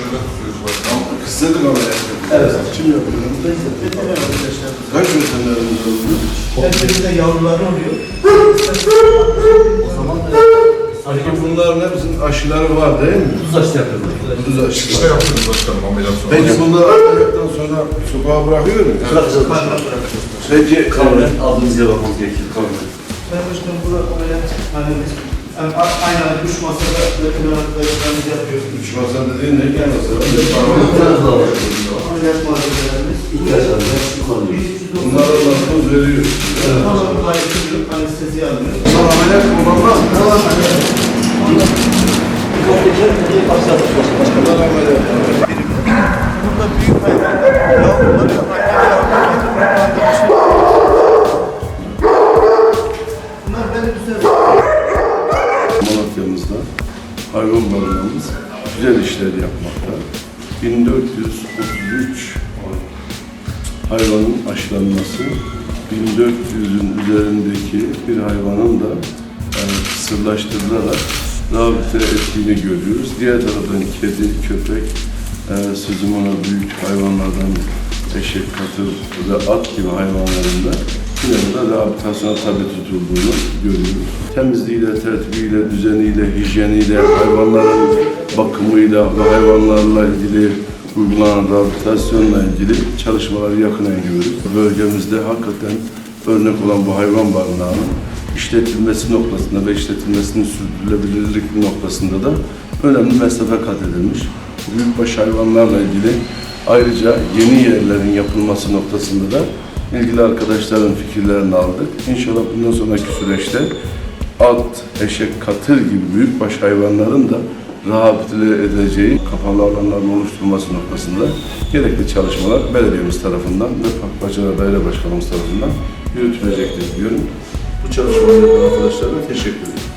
ameliyat tutuyoruz başkanım. Kısıtlık ameliyat yapıyoruz. Evet. Kim yapıyor? Kaç veterinerimiz oldu? Hepsinde yavruları oluyor. O zaman Peki bunların hepsinin aşıları var değil mi? tuz aşı yapıyorlar. Kuduz aşısı. İşte yapıyoruz başkanım ameliyat sonra. Peki bunlar ameliyattan sonra sokağa bırakıyor mu? Bırakacağız. Peki Kavren aldığımız yere bakmamız gerekir. Kavren. Ben başkanım burada ameliyat yani aynı anda 3 masada veteriner arkadaşlarımız yapıyor. 3 masa dediğin ne ki masa? Ameliyat malzemelerimiz. İhtiyaç var. Kullanıyoruz. Bunlara narkoz veriyor. Tamam, gayet iyi. Anestezi almıyor. Bunlar ameliyat kullanmaz mı? Tamam, ameliyat. Birkaç teker diye başladık başkanım. Bunlar ameliyat. Burada büyük hayvanlar, yavruları, bunlar benim üzerime. Malatya'mızda hayvan barınağımız güzel işler yapmakta. 1433 hayvanın aşılanması, 1400'ün üzerindeki bir hayvanın da kısırlaştırılarak rehabilite ettiğini görüyoruz. Diğer taraftan kedi, köpek, sözüm ona büyük hayvanlardan eşek, katır ve at gibi hayvanların da yine de rehabilitasyona tabi tutulduğunu görüyoruz. Temizliğiyle, tertibiyle, düzeniyle, hijyeniyle, hayvanların bakımıyla ve hayvanlarla ilgili uygulanan rehabilitasyonla ilgili çalışmaları yakından görüyoruz. Bölgemizde hakikaten örnek olan bu hayvan barınağının işletilmesi noktasında ve işletilmesinin sürdürülebilirlik noktasında da önemli mesafe kat edilmiş. Büyükbaş hayvanlarla ilgili ayrıca yeni yerlerin yapılması noktasında da ilgili arkadaşların fikirlerini aldık. İnşallah bundan sonraki süreçte at, eşek, katır gibi büyükbaş hayvanların da rehabilite edileceği kapalı alanların oluşturulması noktasında gerekli çalışmalar belediyemiz tarafından ve Park Bahçeler Daire Başkanımız tarafından yürütülecektir diyorum. Bu çalışmaları yapan arkadaşlarına teşekkür ederim.